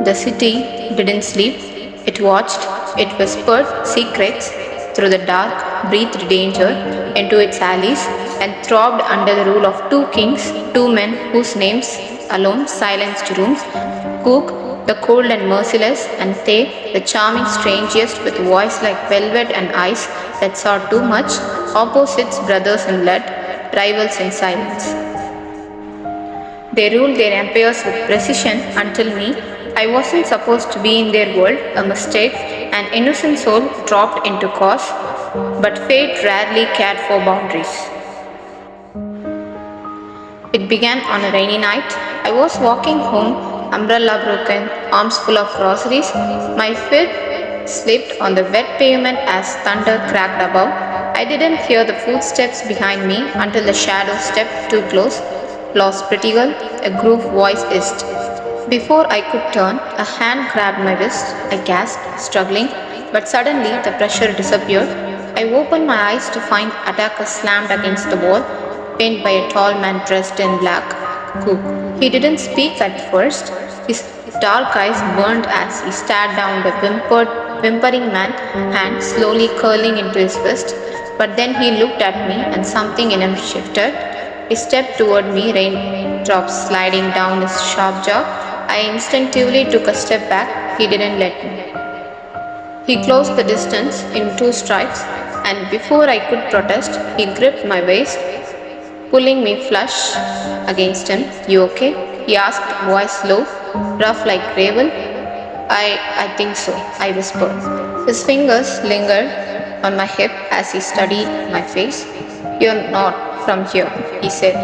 The city didn't sleep. It watched, it whispered secrets through the dark, breathed danger into its alleys, and throbbed under the rule of two kings, two men whose names alone silenced rooms. Kook, the cold and merciless, and Tae, the charming strangest with voice like velvet and eyes that saw too much, opposites, brothers in blood, rivals in silence. They ruled their empires with precision until me. I wasn't supposed to be in their world, a mistake, an innocent soul dropped into chaos, but fate rarely cared for boundaries. It began on a rainy night. I was walking home, umbrella broken, arms full of groceries. My foot slipped on the wet pavement as thunder cracked above. I didn't hear the footsteps behind me until the shadow stepped too close. Lost pretty girl, a groove voice hissed. Before I could turn, a hand grabbed my wrist. I gasped, struggling, but suddenly the pressure disappeared. I opened my eyes to find attacker slammed against the wall, pinned by a tall man dressed in black. Kook. He didn't speak at first. His dark eyes burned as he stared down the whimpering man, hand slowly curling into his fist. But then he looked at me and something in him shifted. He stepped toward me, raindrops sliding down his sharp jaw. I instinctively took a step back. He didn't let me. He closed the distance in 2 strikes, and before I could protest, he gripped my waist, pulling me flush against him. "You okay?" he asked, voice low, rough like gravel. I think so," I whispered. His fingers lingered on my hip as he studied my face. "You're not from here," he said,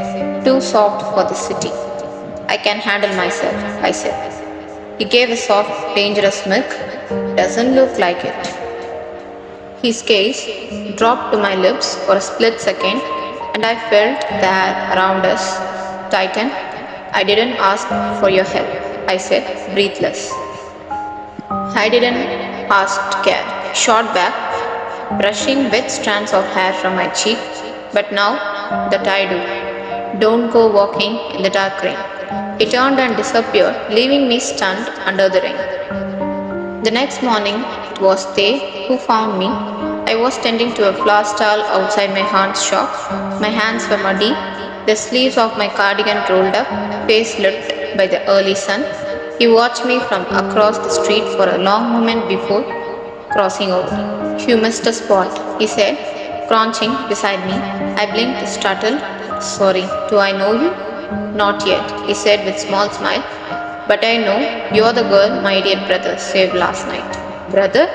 "too soft for the city." "I can handle myself," I said. He gave a soft, dangerous smirk. "Doesn't look like it." His gaze dropped to my lips for a split second, and I felt the air around us tighten. "I didn't ask for your help," I said, breathless. "I didn't ask to care," shot back, brushing wet strands of hair from my cheek. "But now that I do, don't go walking in the dark rain." He turned and disappeared, leaving me stunned under the rain. The next morning, it was Tae who found me. I was tending to a flower stall outside my aunt's shop. My hands were muddy, the sleeves of my cardigan rolled up, face lit by the early sun. He watched me from across the street for a long moment before crossing over. "You missed a spot," he said, crouching beside me. I blinked, startled. "Sorry, do I know you?" "Not yet," he said with small smile. "But I know you're the girl my idiot brother saved last night." "Brother?"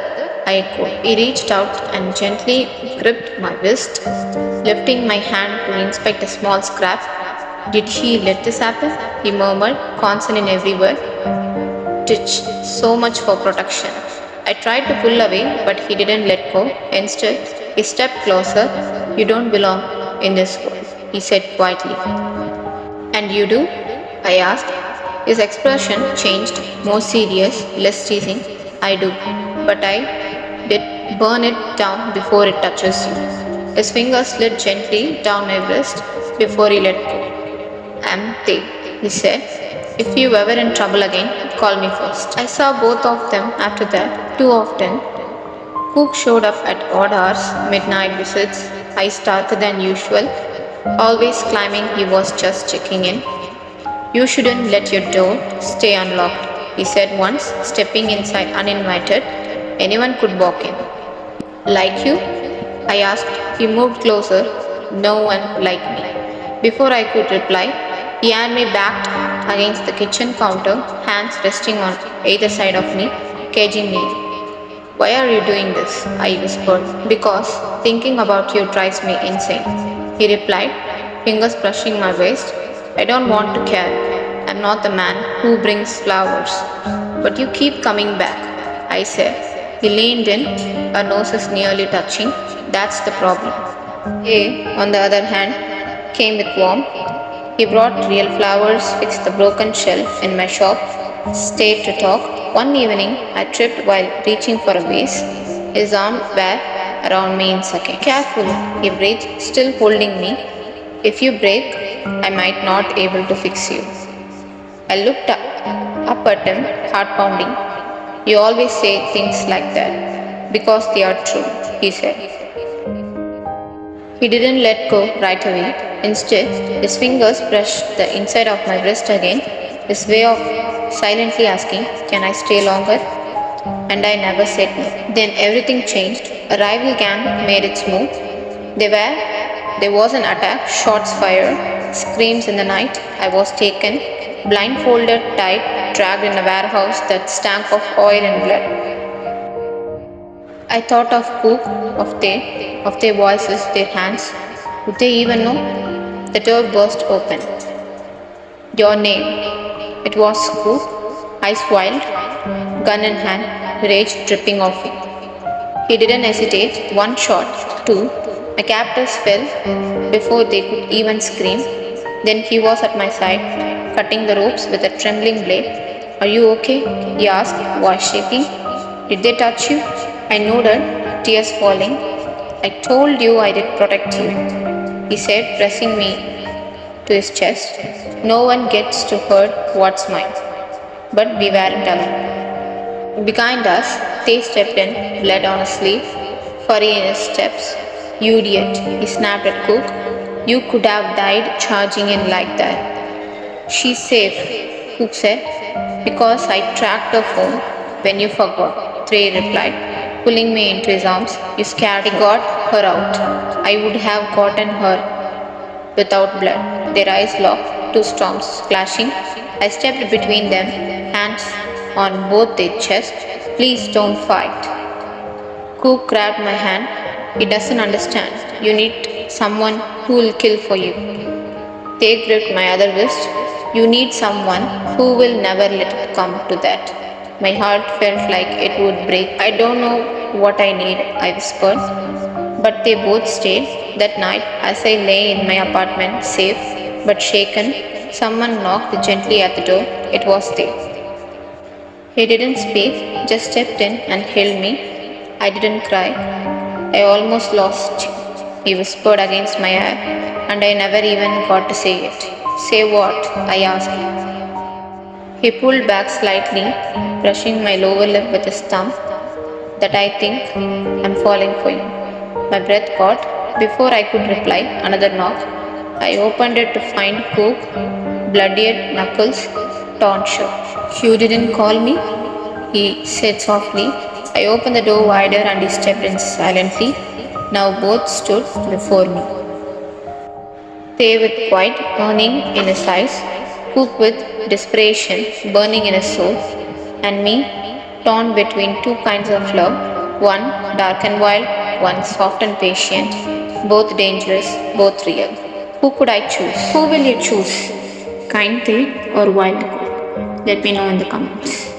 I echoed. He reached out and gently gripped my wrist, lifting my hand to inspect a small scrap. "Did he let this happen?" he murmured, concern in every word. "Tch, so much for protection." I tried to pull away, but he didn't let go. Instead, he stepped closer. "You don't belong in this world," he said quietly. "And you do?" I asked. His expression changed, more serious, less teasing. "I do, but I did burn it down before it touches you." His fingers slid gently down my wrist before he let go. "I'm Tae," he said. "If you ever in trouble again, call me first." I saw both of them after that, too often. Kook showed up at odd hours, midnight visits, eyes darker than usual, always claiming he was just checking in. "You shouldn't let your door stay unlocked," he said once, stepping inside uninvited. "Anyone could walk in." "Like you?" I asked. He moved closer. "No one like me." Before I could reply, he had me backed against the kitchen counter, hands resting on either side of me, caging me. "Why are you doing this?" I whispered. "Because thinking about you drives me insane," he replied, fingers brushing my waist. "I don't want to care. I'm not the man who brings flowers. But you keep coming back," I said. He leaned in, our noses nearly touching. "That's the problem." A, on the other hand, came with warmth. He brought real flowers, fixed the broken shelf in my shop, stayed to talk. One evening, I tripped while reaching for a vase. His arm were around me in a second. "Careful," he breathed, still holding me. "If you break, I might not able to fix you." I looked up. at him, heart pounding. You always say things like that because they are true, he said. He didn't let go right away. Instead, his fingers brushed the inside of my wrist again, his way of silently asking, "Can I stay longer?" And I never said no. Then everything changed. A rival gang made its move. There was an attack, shots fired, screams in the night. I was taken, blindfolded, tied, dragged in a warehouse that stank of oil and blood. I thought of Cook, of their voices, their hands. Would they even know? The door burst open. Your name. It was Cook, eyes wild, gun in hand, rage dripping off him. He didn't hesitate. One shot, two. My captors fell before they could even scream. Then he was at my side, cutting the ropes with a trembling blade. Are you okay? He asked, voice shaking. Did they touch you? I nodded, tears falling. I told you I did protect you, he said, pressing me to his chest. No one gets to hurt what's mine. But we weren't alone. Behind us, they stepped in, blood on his sleeve, furry in his steps. You idiot, he snapped at Cook. You could have died charging in like that. She's safe, Cook said, because I tracked her phone when you forgot, Trey replied, pulling me into his arms. You scared. I got her out. I would have gotten her without blood. Their eyes locked, two storms clashing. I stepped between them, hands on both their chests. Please don't fight. Cook grabbed my hand. He doesn't understand. You need someone who will kill for you. They gripped my other wrist. You need someone who will never let it come to that. My heart felt like it would break. I don't know what I need, I whispered. But they both stayed. That night, as I lay in my apartment, safe but shaken, someone knocked gently at the door. It was they. He didn't speak, just stepped in and held me. I didn't cry. I almost lost you, he whispered against my ear, and I never even got to say it. Say what? I asked. He pulled back slightly, brushing my lower lip with his thumb. That I think I'm falling for you. My breath caught. Before I could reply, another knock. I opened it to find Cook, bloodied knuckles, torn shirt. You didn't call me? He said softly. I opened the door wider and he stepped in silently. Now both stood before me. They with quiet burning in his eyes, Cook with desperation burning in his soul, and me torn between two kinds of love, one dark and wild, one soft and patient, both dangerous, both real. Who could I choose? Who will you choose? Kind Tae or Wild Cook? Let me know in the comments.